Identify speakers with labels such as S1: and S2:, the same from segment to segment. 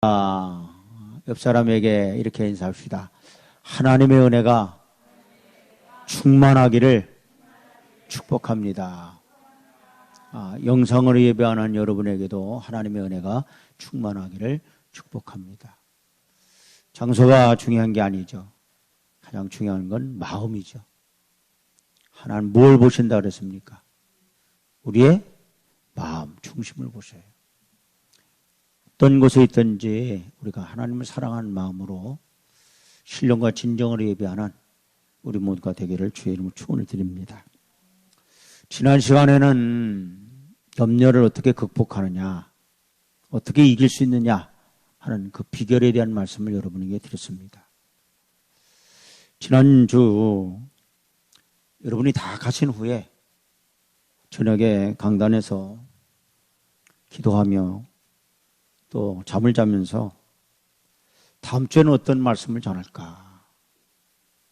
S1: 옆 사람에게 이렇게 인사합시다. 하나님의 은혜가 충만하기를 축복합니다. 영상으로 예배하는 여러분에게도 하나님의 은혜가 충만하기를 축복합니다. 장소가 중요한 게 아니죠. 가장 중요한 건 마음이죠. 하나님 뭘 보신다 그랬습니까? 우리의 마음, 중심을 보셔요. 어떤 곳에 있든지 우리가 하나님을 사랑하는 마음으로 신령과 진정으로 예배하는 우리 모두가 되기를 주의 이름으로 축원을 드립니다. 지난 시간에는 염려를 어떻게 극복하느냐, 어떻게 이길 수 있느냐 하는 그 비결에 대한 말씀을 여러분에게 드렸습니다. 지난주 여러분이 다 가신 후에 저녁에 강단에서 기도하며 또 잠을 자면서 다음 주에는 어떤 말씀을 전할까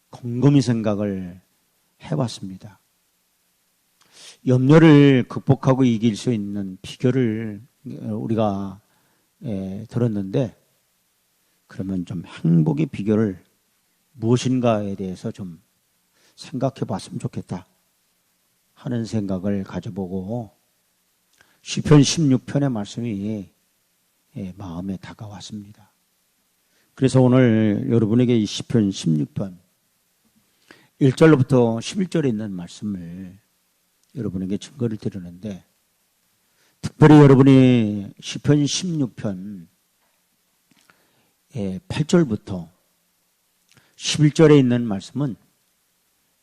S1: 곰곰이 생각을 해봤습니다. 염려를 극복하고 이길 수 있는 비결을 우리가 들었는데, 그러면 좀 행복의 비결을 무엇인가에 대해서 좀 생각해 봤으면 좋겠다 하는 생각을 가져보고 시편 16편의 말씀이 마음에 다가왔습니다. 그래서 오늘 여러분에게 이 시편 16편 1절로부터 11절에 있는 말씀을 여러분에게 증거를 드리는데, 특별히 여러분이 시편 16편 8절부터 11절에 있는 말씀은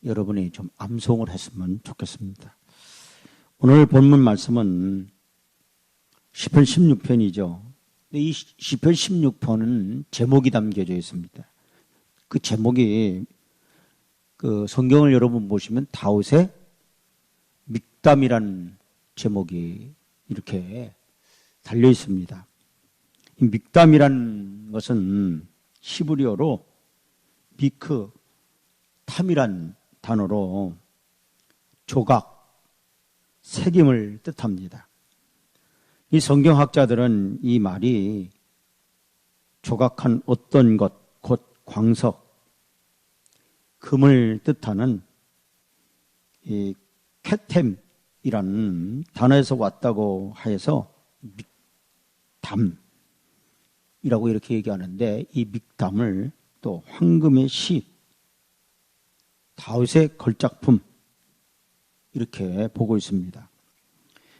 S1: 여러분이 좀 암송을 했으면 좋겠습니다. 오늘 본문 말씀은 시편 16편이죠. 이 시편 16편은 제목이 담겨져 있습니다. 그 제목이 그 성경을 여러분 보시면 다윗의 믹담이라는 제목이 이렇게 달려 있습니다. 이 믹담이라는 것은 히브리어로 미크 탐이란 단어로 조각, 새김을 뜻합니다. 이 성경학자들은 이 말이 조각한 어떤 것, 곧 광석, 금을 뜻하는 이 케템이라는 단어에서 왔다고 해서 믹담이라고 이렇게 얘기하는데, 이 믹담을 또 황금의 시, 다윗의 걸작품 이렇게 보고 있습니다.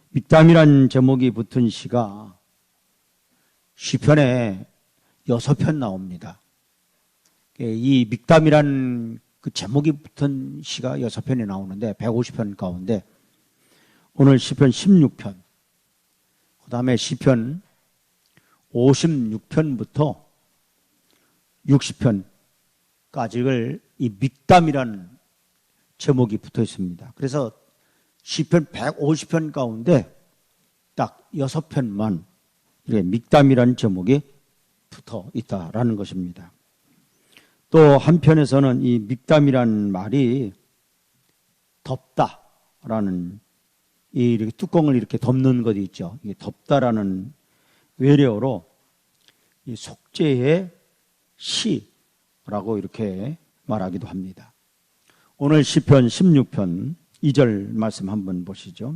S1: 믹담이란 제목이 붙은 시가 시편에 6편 나옵니다. 이 믹담이란 그 제목이 붙은 시가 6편이 나오는데 150편 가운데 오늘 시편 16편, 그 다음에 시편 56편부터 60편까지를 이 믹담이라는 제목이 붙어 있습니다. 그래서 시편 150편 가운데 딱 6편만 이렇게 믹담이라는 제목이 붙어 있다라는 것입니다. 또 한편에서는 이 믹담이라는 말이 덮다라는 이렇게 뚜껑을 이렇게 덮는 것이 있죠. 이게 덮다라는 외래어로 이 속죄의 시라고 이렇게 말하기도 합니다. 오늘 시편 16편 2절 말씀 한번 보시죠.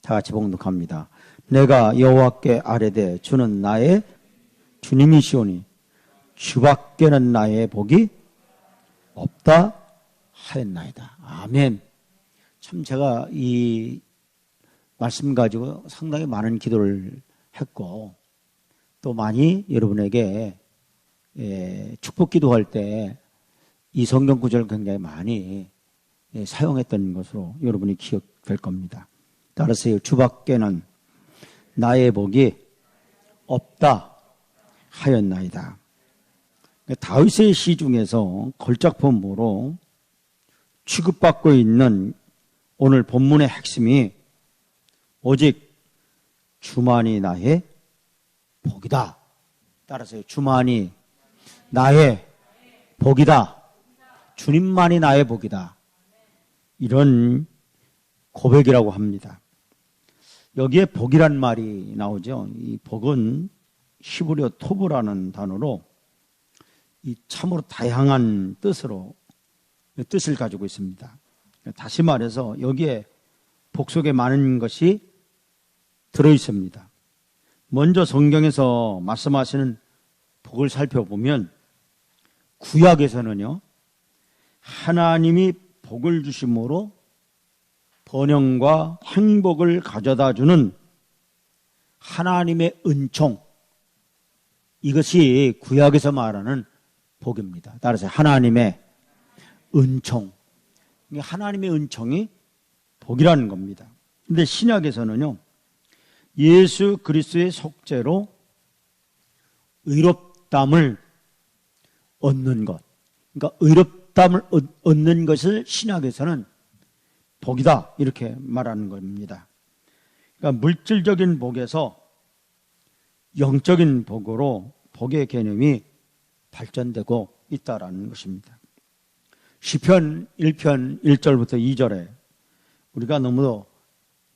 S1: 다 같이 봉독합니다. 내가 여호와께 아뢰되 주는 나의 주님이시오니 주밖에는 나의 복이 없다 하였나이다. 아멘. 참 제가 이 말씀 가지고 상당히 많은 기도를 했고, 또 많이 여러분에게 축복 기도할 때 이 성경 구절을 굉장히 많이 사용했던 것으로 여러분이 기억될 겁니다. 따라서 주밖에는 나의 복이 없다 하였나이다. 다윗의 시 중에서 걸작품으로 취급받고 있는 오늘 본문의 핵심이 오직 주만이 나의 복이다. 따라서 주만이 나의 복이다. 주님만이 나의 복이다. 이런 고백이라고 합니다. 여기에 복이란 말이 나오죠. 이 복은 히브리어 토브라는 단어로 이 참으로 다양한 뜻을 가지고 있습니다. 다시 말해서 여기에 복 속에 많은 것이 들어 있습니다. 먼저 성경에서 말씀하시는 복을 살펴보면 구약에서는요, 하나님이 복을 주심으로 번영과 행복을 가져다 주는 하나님의 은총, 이것이 구약에서 말하는 복입니다. 따라서 하나님의 은총, 하나님의 은총이 복이라는 겁니다. 그런데 신약에서는요, 예수 그리스도의 속죄로 의롭담을 얻는 것, 그러니까 의롭담을 얻는 것을 신약에서는 복이다, 이렇게 말하는 겁니다. 그러니까 물질적인 복에서 영적인 복으로 복의 개념이 발전되고 있다라는 것입니다. 시편 1편 1절부터 2절에 우리가 너무도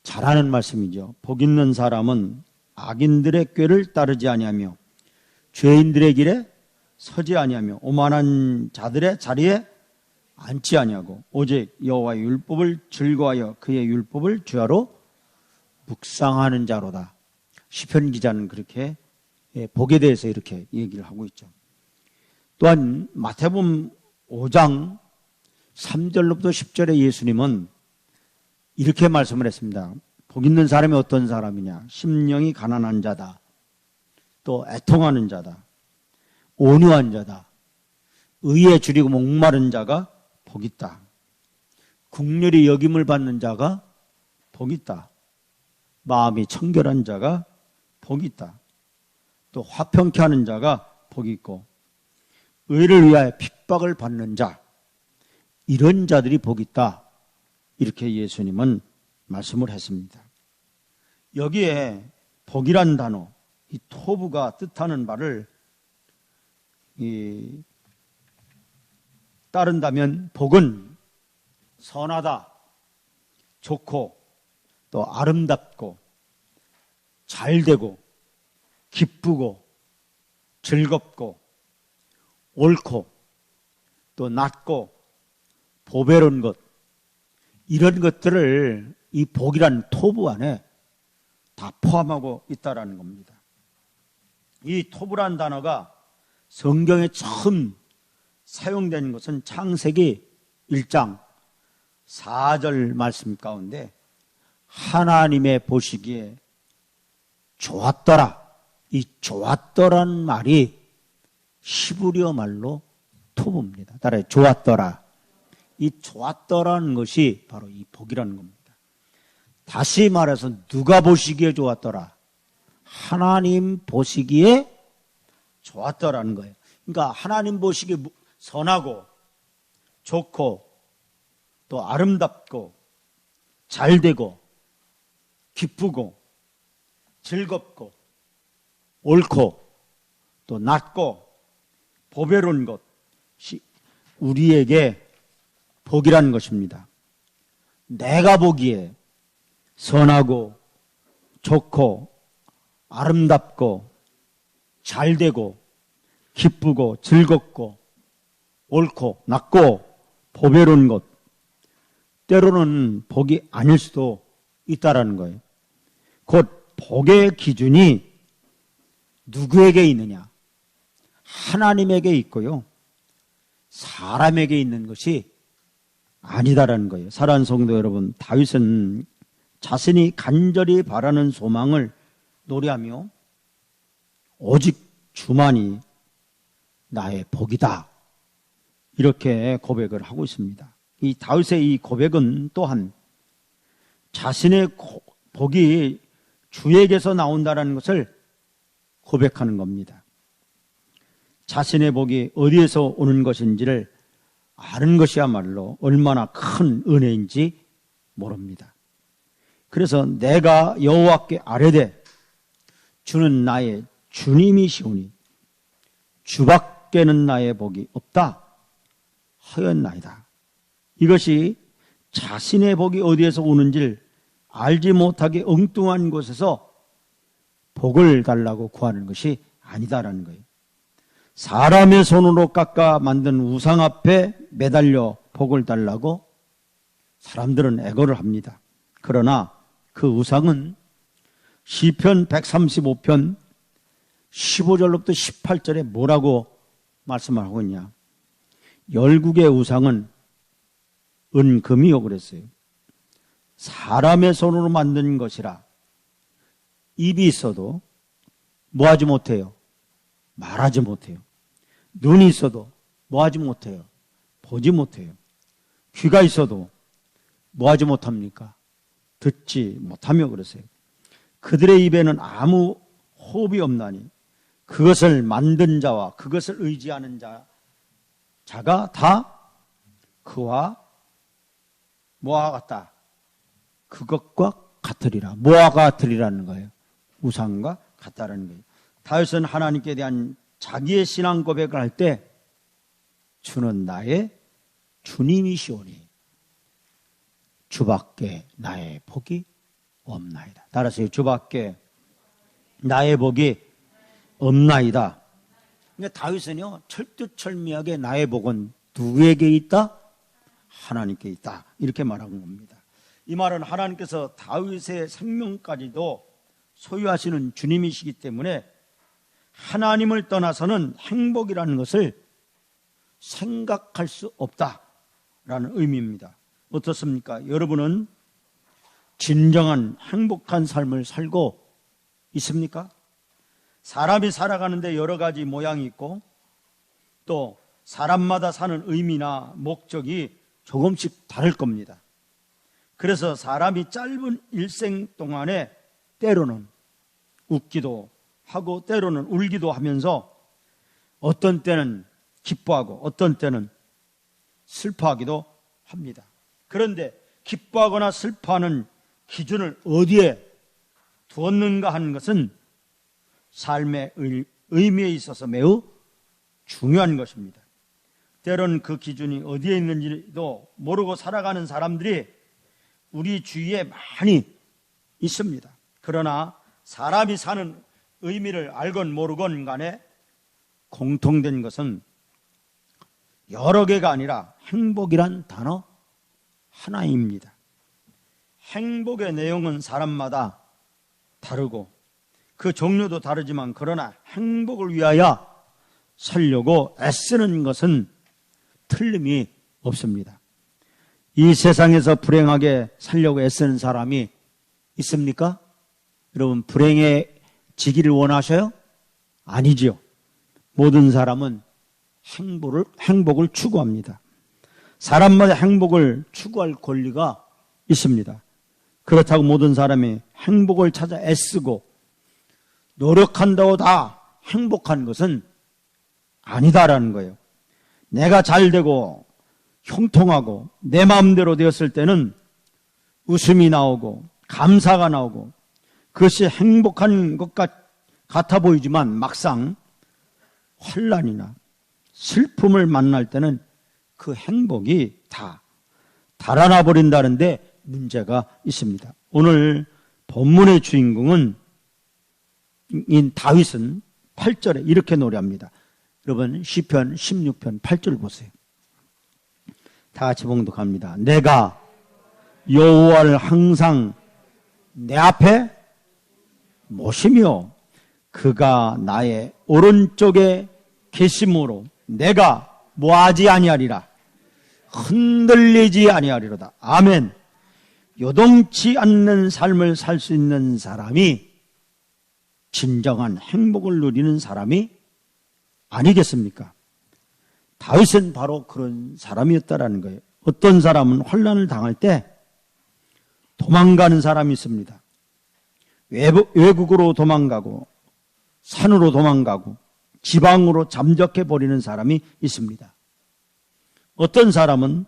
S1: 잘 아는 말씀이죠. 복 있는 사람은 악인들의 꾀를 따르지 아니하며 죄인들의 길에 서지 아니하며 오만한 자들의 자리에 앉지 아니하고 오직 여호와의 율법을 즐거워하여 그의 율법을 주야로 묵상하는 자로다. 시편 기자는 그렇게 복에 대해서 이렇게 얘기를 하고 있죠. 또한 마태복음 5장 3절로부터 10절에 예수님은 이렇게 말씀을 했습니다. 복 있는 사람이 어떤 사람이냐? 심령이 가난한 자다. 또 애통하는 자다. 온유한 자다. 의에 줄이고 목마른 자가 복 있다. 국률이 여김을 받는 자가 복 있다. 마음이 청결한 자가 복 있다. 또 화평케 하는 자가 복 있고 의를 위하여 핍박을 받는 자, 이런 자들이 복 있다. 이렇게 예수님은 말씀을 했습니다. 여기에 복이란 단어, 이 토부가 뜻하는 바를 따른다면 복은 선하다, 좋고 또 아름답고 잘되고 기쁘고 즐겁고 옳고 또 낫고 보배로운 것, 이런 것들을 이 복이라는 토부 안에 다 포함하고 있다라는 겁니다. 이 토부란 단어가 성경에 처음 사용된 것은 창세기 1장 4절 말씀 가운데 하나님의 보시기에 좋았더라, 이 좋았더라는 말이 히브리어 말로 토부입니다. 따라해, 좋았더라. 이 좋았더라는 것이 바로 이 복이라는 겁니다. 다시 말해서 누가 보시기에 좋았더라? 하나님 보시기에 좋았더라는 거예요. 그러니까 하나님 보시기에 선하고 좋고 또 아름답고 잘되고 기쁘고 즐겁고 옳고 또 낫고 보배로운 것이 우리에게 복이라는 것입니다. 내가 보기에 선하고 좋고 아름답고 잘되고 기쁘고 즐겁고 옳고 낫고 보배로운 것, 때로는 복이 아닐 수도 있다라는 거예요. 곧 복의 기준이 누구에게 있느냐? 하나님에게 있고요, 사람에게 있는 것이 아니다라는 거예요. 사랑하는 성도 여러분, 다윗은 자신이 간절히 바라는 소망을 노래하며 오직 주만이 나의 복이다, 이렇게 고백을 하고 있습니다. 이 다윗의 이 고백은 또한 자신의 복이 주에게서 나온다는 것을 고백하는 겁니다. 자신의 복이 어디에서 오는 것인지를 아는 것이야말로 얼마나 큰 은혜인지 모릅니다. 그래서 내가 여호와께 아뢰되 주는 나의 주님이시오니 주밖에는 나의 복이 없다 하였나이다. 이것이 자신의 복이 어디에서 오는지를 알지 못하게 엉뚱한 곳에서 복을 달라고 구하는 것이 아니다라는 거예요. 사람의 손으로 깎아 만든 우상 앞에 매달려 복을 달라고 사람들은 애걸을 합니다. 그러나 그 우상은 시편 135편 15절로부터 18절에 뭐라고 말씀을 하고 있냐. 열국의 우상은 은금이요 그랬어요. 사람의 손으로 만든 것이라 입이 있어도 뭐하지 못해요? 말하지 못해요. 눈이 있어도 뭐하지 못해요? 보지 못해요. 귀가 있어도 뭐하지 못합니까? 듣지 못하며 그러세요. 그들의 입에는 아무 호흡이 없나니 그것을 만든 자와 그것을 의지하는 자가 다 그와 뭐와 같다? 그것과 같으리라. 뭐와 같으리라는 거예요? 우상과 같다라는 거예요. 다윗은 하나님께 대한 자기의 신앙 고백을 할 때 주는 나의 주님이시오니 주밖에 나의 복이 없나이다. 따라서 주밖에 나의 복이 없나이다. 그러니까 다윗은요 철두철미하게 나의 복은 누구에게 있다? 하나님께 있다. 이렇게 말하는 겁니다. 이 말은 하나님께서 다윗의 생명까지도 소유하시는 주님이시기 때문에 하나님을 떠나서는 행복이라는 것을 생각할 수 없다라는 의미입니다. 어떻습니까? 여러분은 진정한 행복한 삶을 살고 있습니까? 사람이 살아가는데 여러 가지 모양이 있고 또 사람마다 사는 의미나 목적이 조금씩 다를 겁니다. 그래서 사람이 짧은 일생 동안에 때로는 웃기도 하고 때로는 울기도 하면서 어떤 때는 기뻐하고 어떤 때는 슬퍼하기도 합니다. 그런데 기뻐하거나 슬퍼하는 기준을 어디에 두었는가 하는 것은 삶의 의미에 있어서 매우 중요한 것입니다. 때로는 그 기준이 어디에 있는지도 모르고 살아가는 사람들이 우리 주위에 많이 있습니다. 그러나 사람이 사는 의미를 알건 모르건 간에 공통된 것은 여러 개가 아니라 행복이란 단어 하나입니다. 행복의 내용은 사람마다 다르고 그 종류도 다르지만 그러나 행복을 위하여 살려고 애쓰는 것은 틀림이 없습니다. 이 세상에서 불행하게 살려고 애쓰는 사람이 있습니까? 여러분 불행해지기를 원하셔요? 아니죠. 모든 사람은 행복을 추구합니다. 사람마다 행복을 추구할 권리가 있습니다. 그렇다고 모든 사람이 행복을 찾아 애쓰고 노력한다고 다 행복한 것은 아니다라는 거예요. 내가 잘 되고 형통하고 내 마음대로 되었을 때는 웃음이 나오고 감사가 나오고 그것이 행복한 것 같아 보이지만 막상 환난이나 슬픔을 만날 때는 그 행복이 다 달아나 버린다는데 문제가 있습니다. 오늘 본문의 주인공은 다윗은 8절에 이렇게 노래합니다. 여러분 시편 16편 8절 보세요. 다 같이 봉독합니다. 내가 여호와를 항상 내 앞에 모시며 그가 나의 오른쪽에 계심으로 내가 뭐하지 아니하리라. 흔들리지 아니하리로다. 아멘. 요동치 않는 삶을 살 수 있는 사람이 진정한 행복을 누리는 사람이 아니겠습니까? 다윗은 바로 그런 사람이었다라는 거예요. 어떤 사람은 환난을 당할 때 도망가는 사람이 있습니다. 외국으로 도망가고 산으로 도망가고 지방으로 잠적해 버리는 사람이 있습니다. 어떤 사람은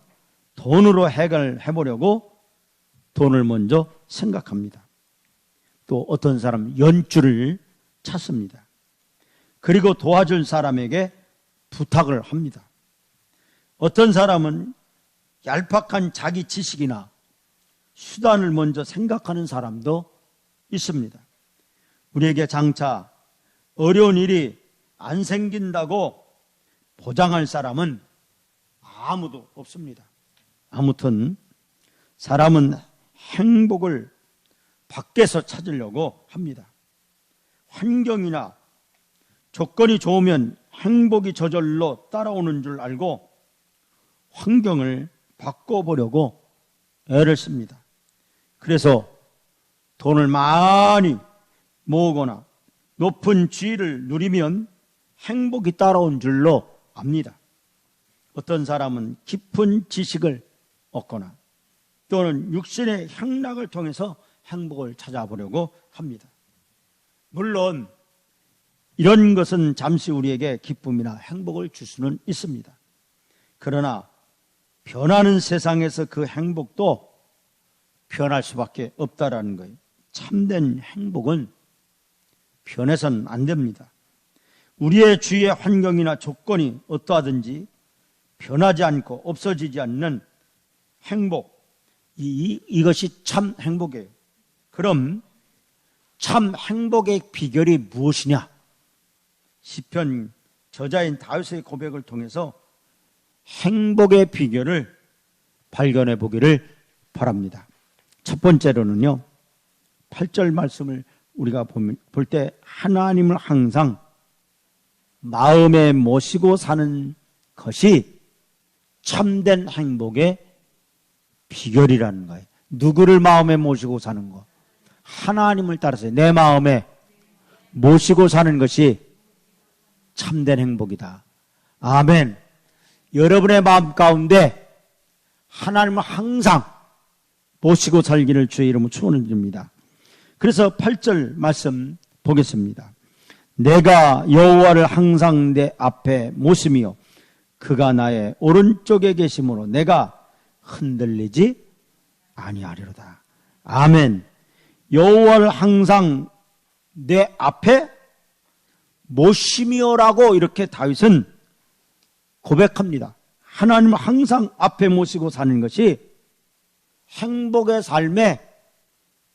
S1: 돈으로 해결해 보려고 돈을 먼저 생각합니다. 또 어떤 사람은 연줄을 찾습니다. 그리고 도와줄 사람에게 부탁을 합니다. 어떤 사람은 얄팍한 자기 지식이나 수단을 먼저 생각하는 사람도 있습니다. 우리에게 장차 어려운 일이 안 생긴다고 보장할 사람은 아무도 없습니다. 아무튼 사람은 행복을 밖에서 찾으려고 합니다. 환경이나 조건이 좋으면 행복이 저절로 따라오는 줄 알고 환경을 바꿔보려고 애를 씁니다. 그래서 돈을 많이 모으거나 높은 지위를 누리면 행복이 따라온 줄로 압니다. 어떤 사람은 깊은 지식을 얻거나 또는 육신의 향락을 통해서 행복을 찾아보려고 합니다. 물론 이런 것은 잠시 우리에게 기쁨이나 행복을 줄 수는 있습니다. 그러나 변하는 세상에서 그 행복도 변할 수밖에 없다라는 거예요. 참된 행복은 변해서는 안 됩니다. 우리의 주위의 환경이나 조건이 어떠하든지 변하지 않고 없어지지 않는 행복, 이것이 참 행복이에요. 그럼 참 행복의 비결이 무엇이냐? 시편 저자인 다윗의 고백을 통해서 행복의 비결을 발견해 보기를 바랍니다. 첫 번째로는요, 8절 말씀을 우리가 볼 때 하나님을 항상 마음에 모시고 사는 것이 참된 행복의 비결이라는 거예요. 누구를 마음에 모시고 사는 거? 하나님을 따라서 내 마음에 모시고 사는 것이 참된 행복이다. 아멘. 여러분의 마음 가운데 하나님을 항상 모시고 살기를 주의 이름으로 축원을 드립니다. 그래서 8절 말씀 보겠습니다. 내가 여호와를 항상 내 앞에 모시며 그가 나의 오른쪽에 계심으로 내가 흔들리지 아니하리로다. 아멘. 여호와를 항상 내 앞에 모시며라고 이렇게 다윗은 고백합니다. 하나님을 항상 앞에 모시고 사는 것이 행복의 삶의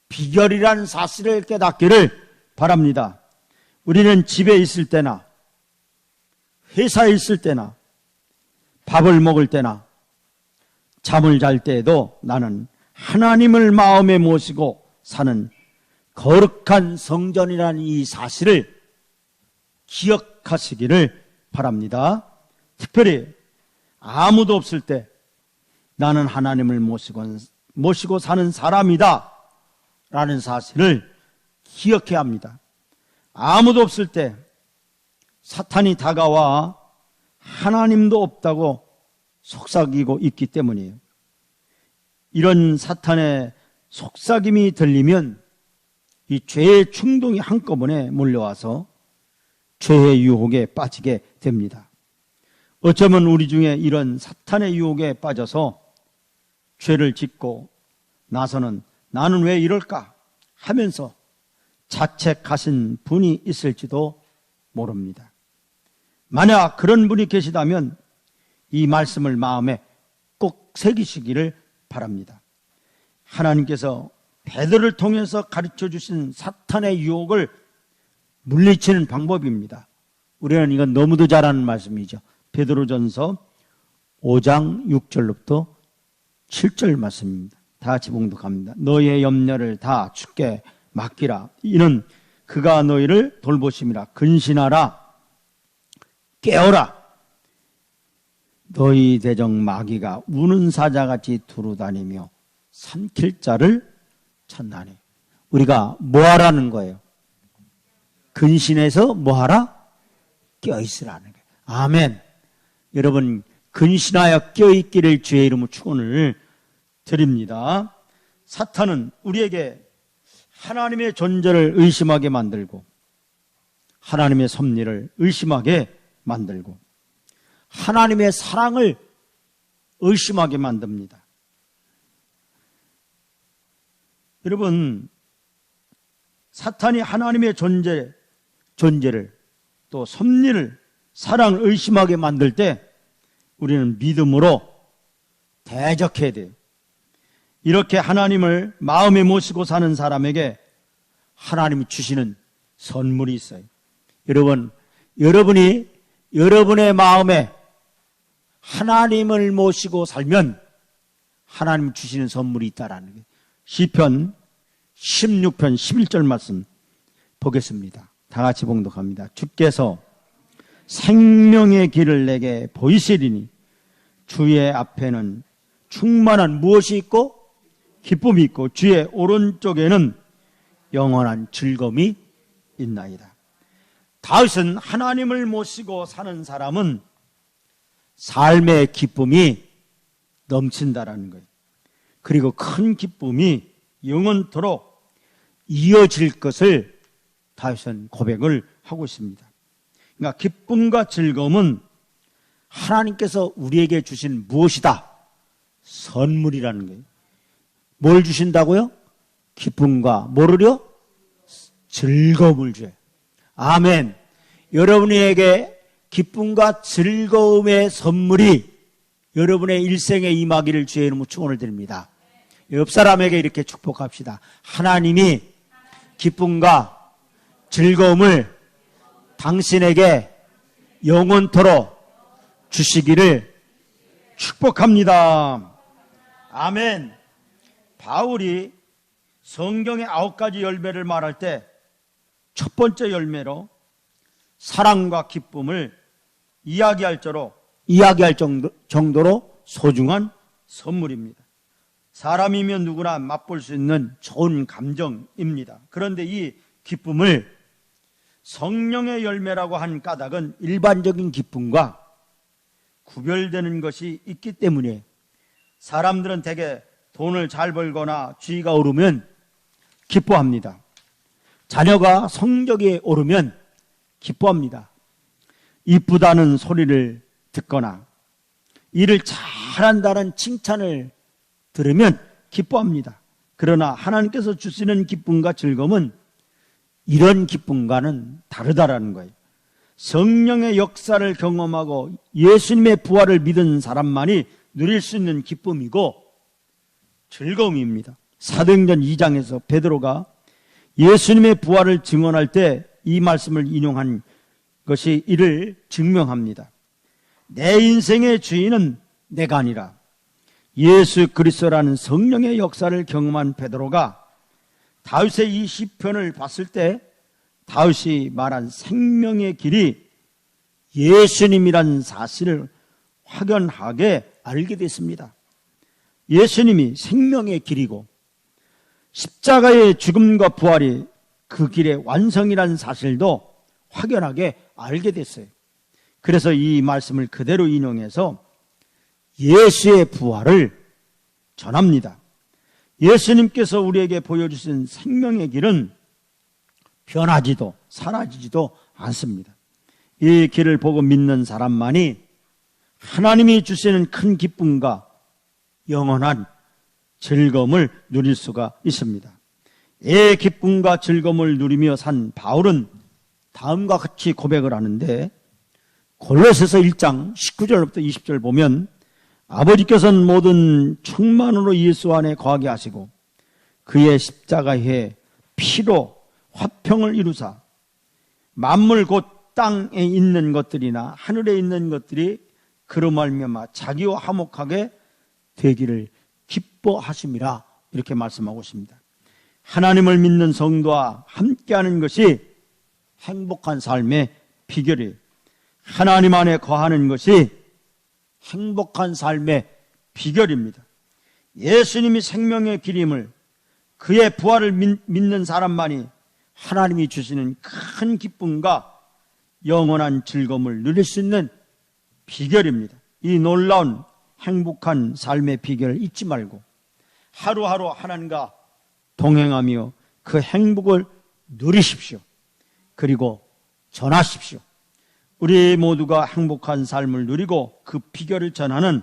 S1: 비결이라는 사실을 깨닫기를 바랍니다. 우리는 집에 있을 때나 회사에 있을 때나 밥을 먹을 때나 잠을 잘 때에도 나는 하나님을 마음에 모시고 사는 거룩한 성전이라는 이 사실을 기억하시기를 바랍니다. 특별히 아무도 없을 때 나는 하나님을 모시고 사는 사람이다 라는 사실을 기억해야 합니다. 아무도 없을 때 사탄이 다가와 하나님도 없다고 속삭이고 있기 때문이에요. 이런 사탄의 속삭임이 들리면 이 죄의 충동이 한꺼번에 몰려와서 죄의 유혹에 빠지게 됩니다. 어쩌면 우리 중에 이런 사탄의 유혹에 빠져서 죄를 짓고 나서는 나는 왜 이럴까 하면서 자책하신 분이 있을지도 모릅니다. 만약 그런 분이 계시다면 이 말씀을 마음에 꼭 새기시기를 바랍니다. 하나님께서 베드로를 통해서 가르쳐 주신 사탄의 유혹을 물리치는 방법입니다. 우리는 이건 너무도 잘 아는 말씀이죠. 베드로전서 5장 6절로부터 7절 말씀입니다. 다 같이 봉독합니다. 너희의 염려를 다 주께 맡기라. 이는 그가 너희를 돌보심이라. 근신하라. 깨어라. 너희 대적 마귀가 우는 사자같이 두루다니며 삼킬 자를 찾나니. 우리가 뭐하라는 거예요? 근신해서 뭐하라? 껴있으라는 거예요. 아멘. 여러분 근신하여 껴있기를 주의 이름으로 축원을 드립니다. 사탄은 우리에게 하나님의 존재를 의심하게 만들고 하나님의 섭리를 의심하게 만들고 하나님의 사랑을 의심하게 만듭니다. 여러분 사탄이 하나님의 존재를 또 섭리를 사랑을 의심하게 만들 때 우리는 믿음으로 대적해야 돼요. 이렇게 하나님을 마음에 모시고 사는 사람에게 하나님이 주시는 선물이 있어요. 여러분이 여러분의 마음에 하나님을 모시고 살면 하나님 주시는 선물이 있다라는 거예요. 시편 16편 11절 말씀 보겠습니다. 다 같이 봉독합니다. 주께서 생명의 길을 내게 보이시리니 주의 앞에는 충만한 무엇이 있고 기쁨이 있고 주의 오른쪽에는 영원한 즐거움이 있나이다. 다윗은 하나님을 모시고 사는 사람은 삶의 기쁨이 넘친다라는 거예요. 그리고 큰 기쁨이 영원토록 이어질 것을 다윗은 고백을 하고 있습니다. 그러니까 기쁨과 즐거움은 하나님께서 우리에게 주신 무엇이다? 선물이라는 거예요. 뭘 주신다고요? 기쁨과 뭐를요? 즐거움을 줘요. 아멘. 여러분에게 기쁨과 즐거움의 선물이 여러분의 일생에 임하기를 주의 이름으로 축원을 드립니다. 옆 사람에게 이렇게 축복합시다. 하나님이 기쁨과 즐거움을 당신에게 영원토록 주시기를 축복합니다. 아멘. 바울이 성경의 9가지 열매를 말할 때 첫 번째 열매로 사랑과 기쁨을 이야기할 정도로 소중한 선물입니다. 사람이면 누구나 맛볼 수 있는 좋은 감정입니다. 그런데 이 기쁨을 성령의 열매라고 한 까닭은 일반적인 기쁨과 구별되는 것이 있기 때문에 사람들은 대개 돈을 잘 벌거나 지위가 오르면 기뻐합니다. 자녀가 성적이 오르면 기뻐합니다. 이쁘다는 소리를 듣거나 일을 잘한다는 칭찬을 들으면 기뻐합니다. 그러나 하나님께서 주시는 기쁨과 즐거움은 이런 기쁨과는 다르다라는 거예요. 성령의 역사를 경험하고 예수님의 부활을 믿은 사람만이 누릴 수 있는 기쁨이고 즐거움입니다. 사도행전 2장에서 베드로가 예수님의 부활을 증언할 때 이 말씀을 인용한 것이 이를 증명합니다. 내 인생의 주인은 내가 아니라 예수 그리스도라는 성령의 역사를 경험한 베드로가 다윗의 이 시편을 봤을 때 다윗이 말한 생명의 길이 예수님이란 사실을 확연하게 알게 됐습니다. 예수님이 생명의 길이고 십자가의 죽음과 부활이 그 길의 완성이라는 사실도 확연하게 알게 됐어요. 그래서 이 말씀을 그대로 인용해서 예수의 부활을 전합니다. 예수님께서 우리에게 보여주신 생명의 길은 변하지도 사라지지도 않습니다. 이 길을 보고 믿는 사람만이 하나님이 주시는 큰 기쁨과 영원한 즐거움을 누릴 수가 있습니다. 이 기쁨과 즐거움을 누리며 산 바울은 다음과 같이 고백을 하는데 골로새서 1장 19절부터 20절 보면 아버지께서는 모든 충만으로 예수 안에 거하게 하시고 그의 십자가에 피로 화평을 이루사 만물 곧 땅에 있는 것들이나 하늘에 있는 것들이 그로 말미암아 자기와 화목하게 되기를 기뻐하심이라 이렇게 말씀하고 있습니다. 하나님을 믿는 성도와 함께하는 것이 행복한 삶의 비결이에요. 하나님 안에 거하는 것이 행복한 삶의 비결입니다. 예수님이 생명의 길임을 그의 부활을 믿는 사람만이 하나님이 주시는 큰 기쁨과 영원한 즐거움을 누릴 수 있는 비결입니다. 이 놀라운 행복한 삶의 비결을 잊지 말고 하루하루 하나님과 동행하며 그 행복을 누리십시오. 그리고 전하십시오. 우리 모두가 행복한 삶을 누리고 그 비결을 전하는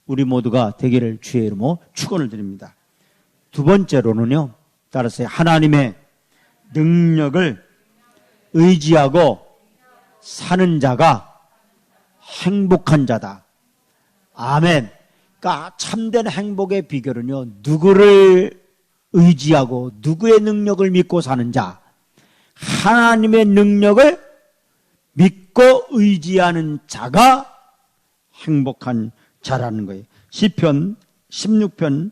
S1: 우리 모두가 되기를 주의 이름으로 축원을 드립니다. 두 번째로는요, 따라서 하나님의 능력을 의지하고 사는 자가 행복한 자다. 아멘. 그러니까 참된 행복의 비결은요, 누구를 의지하고 누구의 능력을 믿고 사는 자, 하나님의 능력을 믿고 의지하는 자가 행복한 자라는 거예요. 시편 16편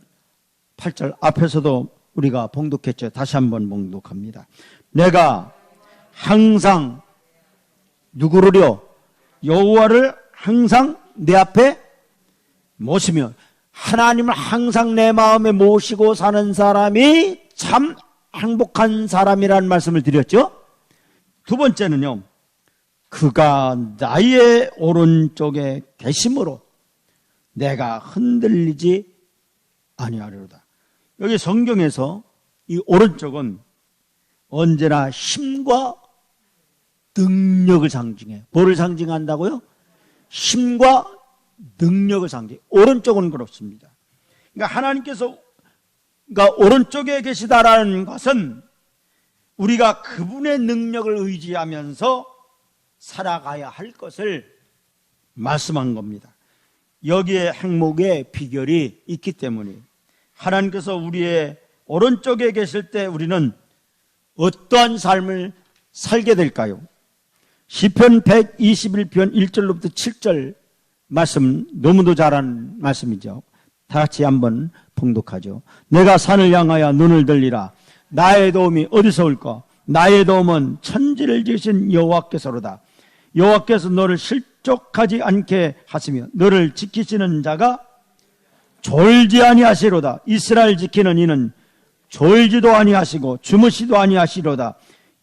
S1: 8절 앞에서도 우리가 봉독했죠. 다시 한번 봉독합니다. 내가 항상 누구를요? 여호와를 항상 내 앞에 모시며, 하나님을 항상 내 마음에 모시고 사는 사람이 참 행복한 사람이라는 말씀을 드렸죠. 두 번째는요, 그가 나의 오른쪽에 계심으로 내가 흔들리지 아니하리로다. 여기 성경에서 이 오른쪽은 언제나 힘과 능력을 상징해요. 뭐를 상징한다고요? 힘과 능력을 상징해요. 오른쪽은 그렇습니다. 그러니까 하나님께서 오른쪽에 계시다라는 것은 우리가 그분의 능력을 의지하면서 살아가야 할 것을 말씀한 겁니다. 여기에 행복의 비결이 있기 때문에 하나님께서 우리의 오른쪽에 계실 때 우리는 어떠한 삶을 살게 될까요? 시편 121편 1절로부터 7절 말씀, 너무도 잘한 말씀이죠. 다 같이 한번 봉독하죠. 내가 산을 향하여 눈을 들리라. 나의 도움이 어디서 올까? 나의 도움은 천지를 지으신 여호와께서로다. 여호와께서 너를 실족하지 않게 하시며 너를 지키시는 자가 졸지 아니하시로다. 이스라엘 지키는 이는 졸지도 아니하시고 주무시도 아니하시로다.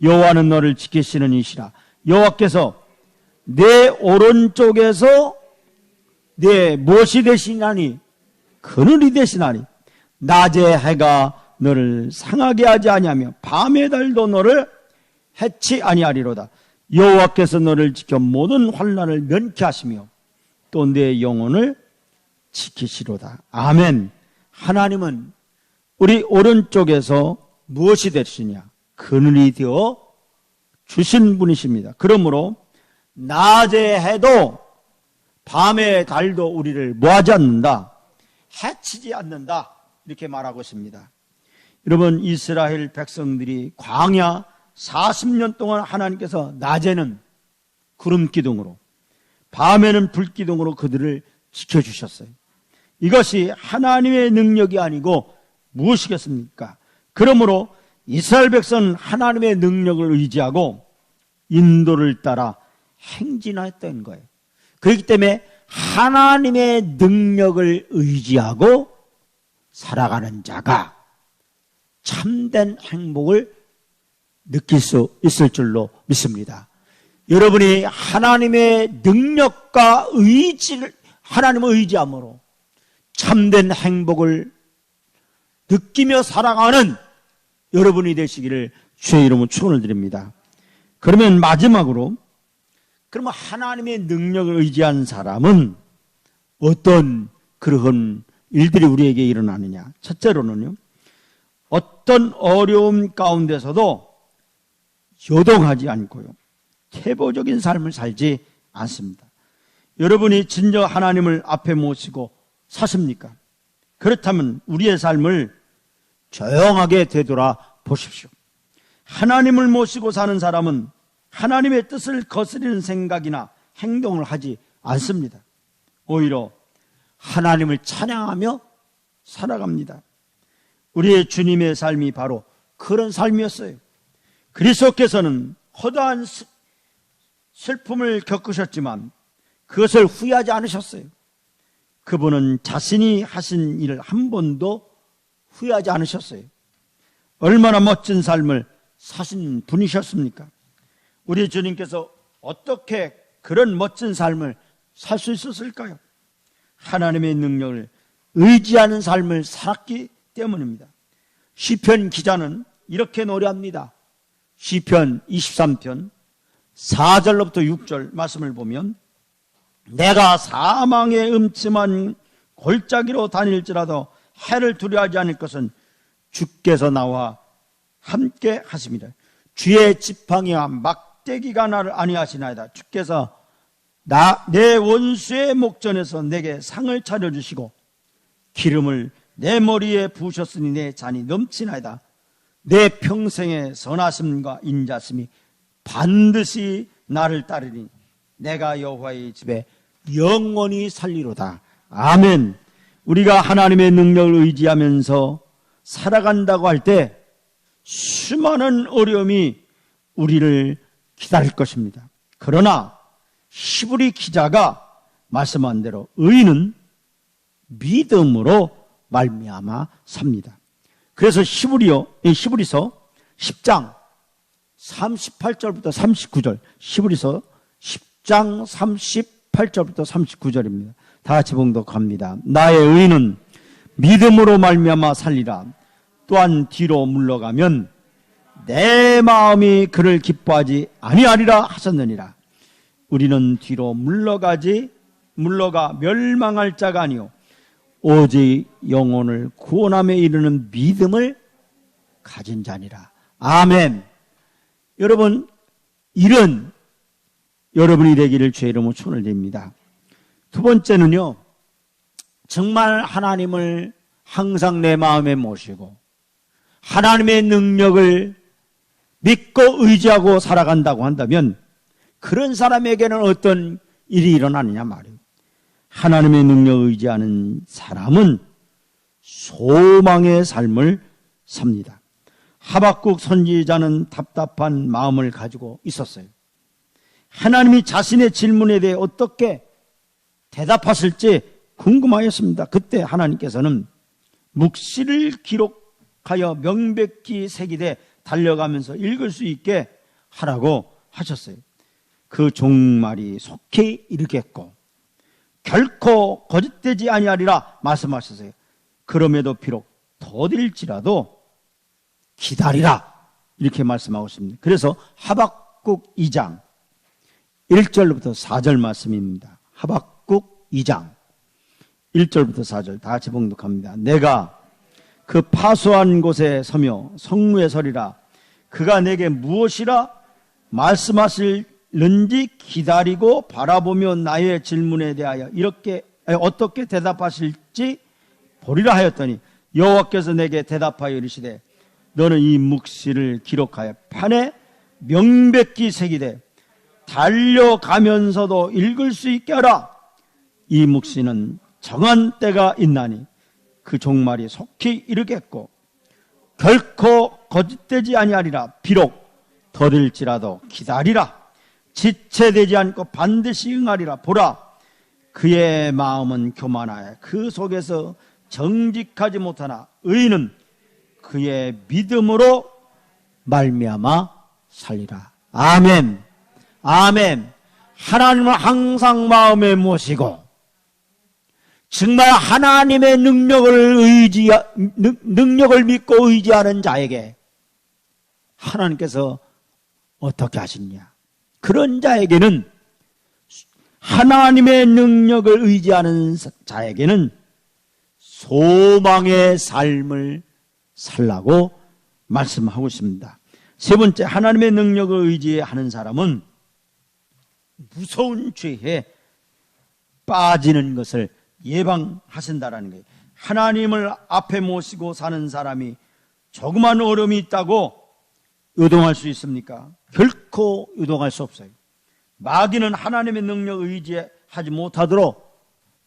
S1: 여호와는 너를 지키시는 이시라. 여호와께서 내 오른쪽에서 내 무엇이 되시나니? 그늘이 되시나니. 낮에 해가 너를 상하게 하지 아니하며 밤의 달도 너를 해치 아니하리로다. 여호와께서 너를 지켜 모든 환난을 면케 하시며 또 내 영혼을 지키시로다. 아멘. 하나님은 우리 오른쪽에서 무엇이 되시냐? 그늘이 되어 주신 분이십니다. 그러므로 낮에 해도 밤의 달도 우리를 뭐하지 않는다? 해치지 않는다. 이렇게 말하고 있습니다. 여러분, 이스라엘 백성들이 광야 40년 동안 하나님께서 낮에는 구름 기둥으로 밤에는 불 기둥으로 그들을 지켜주셨어요. 이것이 하나님의 능력이 아니고 무엇이겠습니까? 그러므로 이스라엘 백성은 하나님의 능력을 의지하고 인도를 따라 행진했던 거예요. 그렇기 때문에 하나님의 능력을 의지하고 살아가는 자가 참된 행복을 느낄 수 있을 줄로 믿습니다. 여러분이 하나님의 능력과 하나님을 의지함으로 참된 행복을 느끼며 살아가는 여러분이 되시기를 주의 이름으로 축원을 드립니다. 그러면 마지막으로, 그러면 하나님의 능력을 의지한 사람은 어떤 그러한 일들이 우리에게 일어나느냐? 첫째로는요, 어떤 어려움 가운데서도 요동하지 않고요, 태보적인 삶을 살지 않습니다. 여러분이 진정 하나님을 앞에 모시고 사십니까? 그렇다면 우리의 삶을 조용하게 되돌아 보십시오. 하나님을 모시고 사는 사람은 하나님의 뜻을 거스리는 생각이나 행동을 하지 않습니다. 오히려 하나님을 찬양하며 살아갑니다. 우리의 주님의 삶이 바로 그런 삶이었어요. 그리스도께서는 허다한 슬픔을 겪으셨지만 그것을 후회하지 않으셨어요. 그분은 자신이 하신 일을 한 번도 후회하지 않으셨어요. 얼마나 멋진 삶을 사신 분이셨습니까? 우리 주님께서 어떻게 그런 멋진 삶을 살 수 있었을까요? 하나님의 능력을 의지하는 삶을 살았기 때문입니다. 시편 기자는 이렇게 노래합니다. 시편 23편 4절로부터 6절 말씀을 보면, 내가 사망의 음침한 골짜기로 다닐지라도 해를 두려워하지 않을 것은 주께서 나와 함께 하십니다. 주의 지팡이와 막대기가 나를 안위하시나이다. 주께서 내 원수의 목전에서 내게 상을 차려주시고 기름을 내 머리에 부으셨으니 내 잔이 넘치나이다. 내 평생의 선하심과 인자심이 반드시 나를 따르니 내가 여호와의 집에 영원히 살리로다. 아멘. 우리가 하나님의 능력을 의지하면서 살아간다고 할 때 수많은 어려움이 우리를 기다릴 것입니다. 그러나 히브리 기자가 말씀한 대로 의인은 믿음으로 말미암아 삽니다. 그래서 히브리서 10장 38절부터 39절, 히브리서 10장 38절부터 39절입니다. 다 같이 봉독합니다. 나의 의인은 믿음으로 말미암아 살리라. 또한 뒤로 물러가면 내 마음이 그를 기뻐하지 아니하리라 하셨느니라. 우리는 뒤로 물러가 멸망할 자가 아니요 오직 영혼을 구원함에 이르는 믿음을 가진 자니라. 아멘. 여러분, 이런 여러분이 되기를 주의 이름으로 손을 댑니다. 두 번째는요, 정말 하나님을 항상 내 마음에 모시고 하나님의 능력을 믿고 의지하고 살아간다고 한다면 그런 사람에게는 어떤 일이 일어나느냐 말이에요. 하나님의 능력을 의지하는 사람은 소망의 삶을 삽니다. 하박국 선지자는 답답한 마음을 가지고 있었어요. 하나님이 자신의 질문에 대해 어떻게 대답하실지 궁금하였습니다. 그때 하나님께서는 묵시를 기록하여 명백히 새기되 달려가면서 읽을 수 있게 하라고 하셨어요. 그 종말이 속히 이르겠고 결코 거짓되지 아니하리라 말씀하셨어요. 그럼에도 비록 더딜지라도 기다리라 이렇게 말씀하고 있습니다. 그래서 하박국 2장 1절부터 4절 말씀입니다. 하박국 2장 1절부터 4절 다 같이 봉독합니다. 내가 그 파수한 곳에 서며 성루에 서리라. 그가 내게 무엇이라 말씀하실는지 기다리고 바라보며 나의 질문에 대하여 어떻게 대답하실지 보리라 하였더니 여호와께서 내게 대답하여 이르시되 너는 이 묵시를 기록하여 판에 명백히 새기되 달려가면서도 읽을 수 있게 하라. 이 묵시는 정한 때가 있나니 그 종말이 속히 이르겠고 결코 거짓되지 아니하리라. 비록 더딜지라도 기다리라. 지체되지 않고 반드시 응하리라. 보라, 그의 마음은 교만하여 그 속에서 정직하지 못하나 의인은 그의 믿음으로 말미암아 살리라. 아멘. 아멘. 하나님을 항상 마음에 모시고 정말 하나님의 능력을 믿고 의지하는 자에게 하나님께서 어떻게 하시느냐. 그런 자에게는 하나님의 능력을 의지하는 자에게는 소망의 삶을 살라고 말씀하고 있습니다. 세 번째, 하나님의 능력을 의지하는 사람은 무서운 죄에 빠지는 것을 예방하신다라는 거예요. 하나님을 앞에 모시고 사는 사람이 조그만 어려움이 있다고 요동할 수 있습니까? 결코 요동할 수 없어요. 마귀는 하나님의 능력을 의지하지 못하도록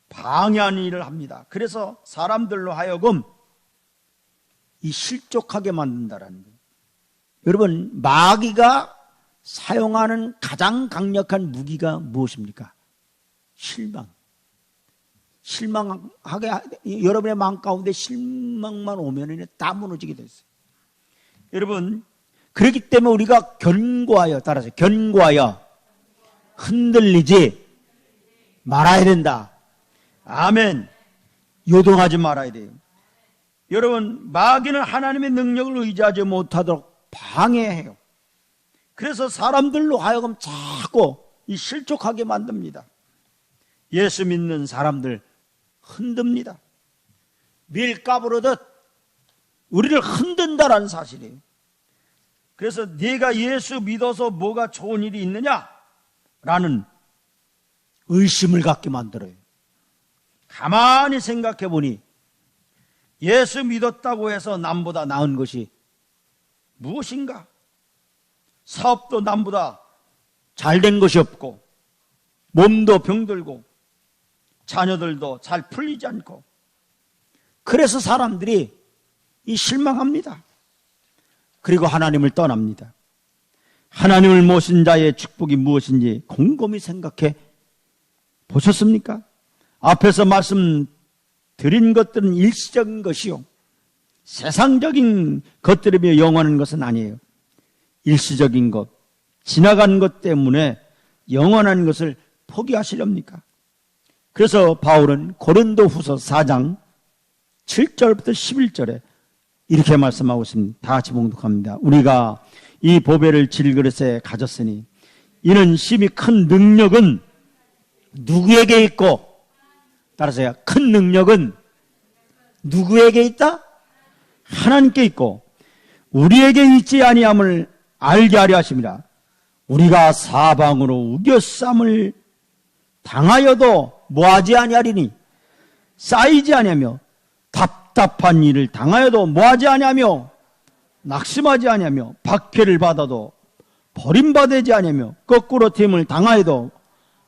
S1: 방해하는 일을 합니다. 그래서 사람들로 하여금 이 실족하게 만든다라는 거예요. 여러분, 마귀가 사용하는 가장 강력한 무기가 무엇입니까? 실망하게, 여러분의 마음 가운데 실망만 오면 다 무너지게 됐어요. 여러분, 그렇기 때문에 우리가 따라서 견고하여 흔들리지 말아야 된다. 아멘. 요동하지 말아야 돼요. 여러분, 마귀는 하나님의 능력을 의지하지 못하도록 방해해요. 그래서 사람들로 하여금 자꾸 실족하게 만듭니다. 예수 믿는 사람들 흔듭니다. 밀 까부르듯 우리를 흔든다라는 사실이에요. 그래서 네가 예수 믿어서 뭐가 좋은 일이 있느냐라는 의심을 갖게 만들어요. 가만히 생각해 보니 예수 믿었다고 해서 남보다 나은 것이 무엇인가? 사업도 남보다 잘된 것이 없고 몸도 병들고 자녀들도 잘 풀리지 않고 그래서 사람들이 실망합니다. 그리고 하나님을 떠납니다. 하나님을 모신 자의 축복이 무엇인지 곰곰이 생각해 보셨습니까? 앞에서 말씀드린 것들은 일시적인 것이요, 세상적인 것들이며 영원한 것은 아니에요. 일시적인 것, 지나간 것 때문에 영원한 것을 포기하시렵니까? 그래서 바울은 고린도후서 4장 7절부터 11절에 이렇게 말씀하고 있습니다. 다 같이 봉독합니다. 우리가 이 보배를 질그릇에 가졌으니 이는 심히 큰 능력은 누구에게 있고, 따라서요, 큰 능력은 누구에게 있다? 하나님께 있고 우리에게 있지 아니함을 알게 하려 하십니다. 우리가 사방으로 우겨쌈을 당하여도 뭐하지 아니하리니, 쌓이지 아니하며 답답한 일을 당하여도 뭐하지 아니하며 낙심하지 아니하며 박해를 받아도 버림받지 아니하며 거꾸로 됨을 당하여도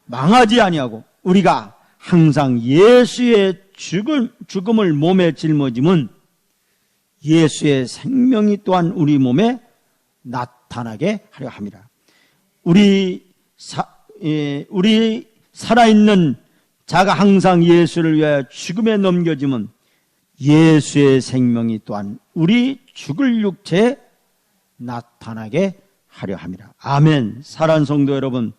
S1: 망하지 아니하고 우리가 항상 예수의 죽음을 몸에 짊어짐은 예수의 생명이 또한 우리 몸에 나타나게 하려 합니다. 우리 살아있는 자가 항상 예수를 위하여 죽음에 넘겨짐은 예수의 생명이 또한 우리 죽을 육체에 나타나게 하려 합니다. 아멘. 사랑하는 성도 여러분,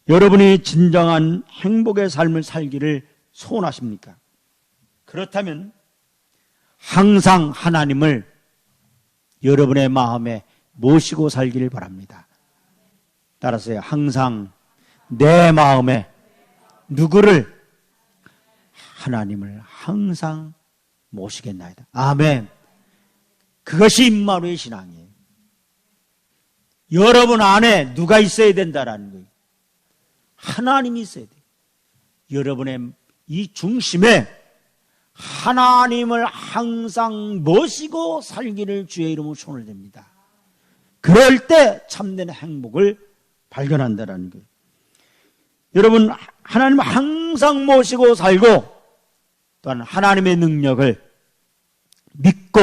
S1: 여러분이 진정한 행복의 삶을 살기를 소원하십니까? 그렇다면 항상 하나님을 여러분의 마음에 모시고 살기를 바랍니다. 따라서요, 항상 내 마음에 누구를? 하나님을 항상 모시겠나이다. 아멘. 그것이 임마누엘 신앙이에요. 여러분 안에 누가 있어야 된다라는 거예요. 하나님이 있어야 돼요. 여러분의 이 중심에 하나님을 항상 모시고 살기를 주의 이름으로 손을 댑니다. 그럴 때 참된 행복을 발견한다는 거예요. 여러분, 하나님을 항상 모시고 살고 또한 하나님의 능력을 믿고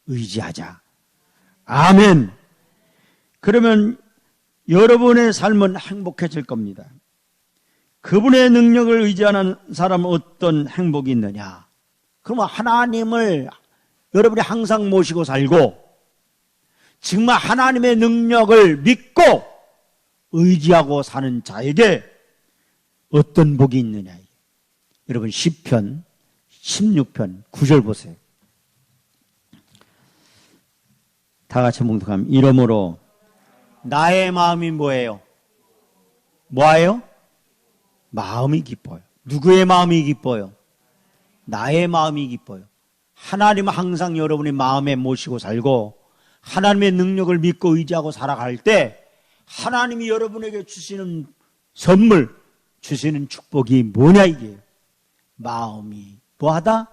S1: 의지하자. 아멘. 그러면 여러분의 삶은 행복해질 겁니다. 그분의 능력을 의지하는 사람은 어떤 행복이 있느냐? 그러면 하나님을 여러분이 항상 모시고 살고 정말 하나님의 능력을 믿고 의지하고 사는 자에게 어떤 복이 있느냐? 여러분 시편 16편 9절 보세요. 다 같이 봉독하면 이러므로 나의 마음이 뭐예요? 뭐예요? 마음이 기뻐요. 누구의 마음이 기뻐요? 나의 마음이 기뻐요. 하나님은 항상 여러분의 마음에 모시고 살고 하나님의 능력을 믿고 의지하고 살아갈 때 하나님이 여러분에게 주시는 선물, 주시는 축복이 뭐냐 이게요? 마음이 뭐하다?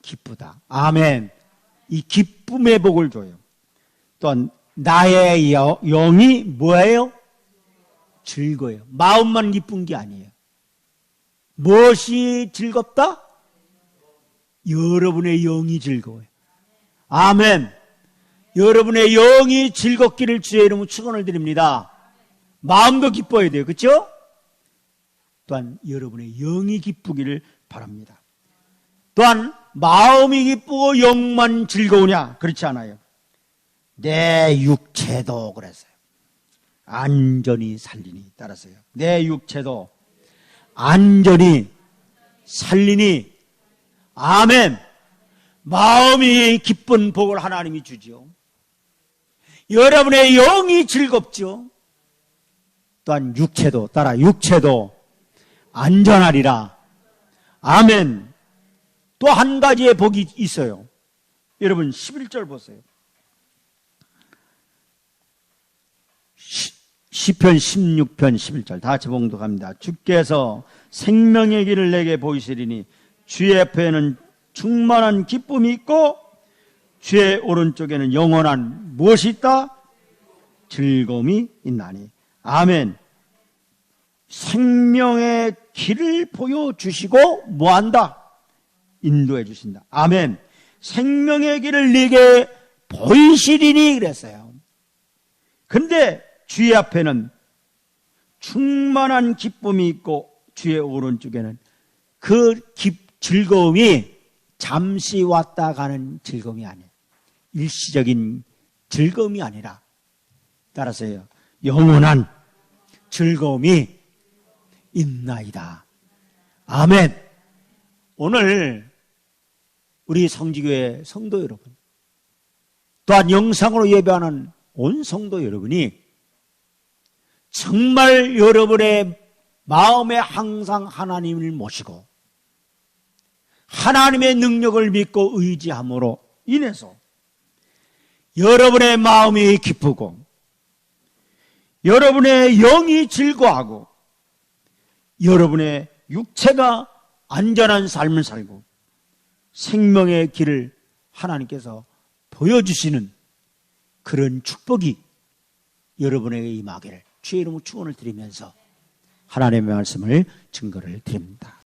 S1: 기쁘다. 아멘. 이 기쁨의 복을 줘요. 또한 나의 영이 뭐예요? 즐거워요. 마음만 기쁜 게 아니에요. 무엇이 즐겁다? 여러분의 영이 즐거워요. 아멘. 여러분의 영이 즐겁기를 주의 이름으로 축원을 드립니다. 마음도 기뻐야 돼요. 그렇죠? 또한 여러분의 영이 기쁘기를 바랍니다. 또한 마음이 기쁘고 영만 즐거우냐? 그렇지 않아요. 내 육체도 그랬어요. 안전히 살리니. 따라서요. 내 육체도 안전히 살리니. 아멘. 마음이 기쁜 복을 하나님이 주죠. 여러분의 영이 즐겁죠. 또한 육체도, 따라 육체도 안전하리라. 아멘. 또 한 가지의 복이 있어요. 여러분 11절 보세요. 시편 16편 11절 다 같이 봉독합니다. 주께서 생명의 길을 내게 보이시리니 주의 옆에는 충만한 기쁨이 있고 주의 오른쪽에는 영원한 무엇이 있다? 즐거움이 있나니. 아멘. 생명의 길을 보여주시고 뭐한다? 인도해 주신다. 아멘. 생명의 길을 네게 보이시리니 그랬어요. 근데 주의 앞에는 충만한 기쁨이 있고 주의 오른쪽에는 그 즐거움이 잠시 왔다 가는 즐거움이 아니에요. 일시적인 즐거움이 아니라 따라서요, 영원한 즐거움이 있나이다. 아멘. 오늘 우리 성지교회 성도 여러분, 또한 영상으로 예배하는 온 성도 여러분이 정말 여러분의 마음에 항상 하나님을 모시고 하나님의 능력을 믿고 의지함으로 인해서 여러분의 마음이 기쁘고 여러분의 영이 즐거워하고 여러분의 육체가 안전한 삶을 살고 생명의 길을 하나님께서 보여주시는 그런 축복이 여러분에게 임하기를 주의 이름으로 축원을 드리면서 하나님의 말씀을 증거를 드립니다.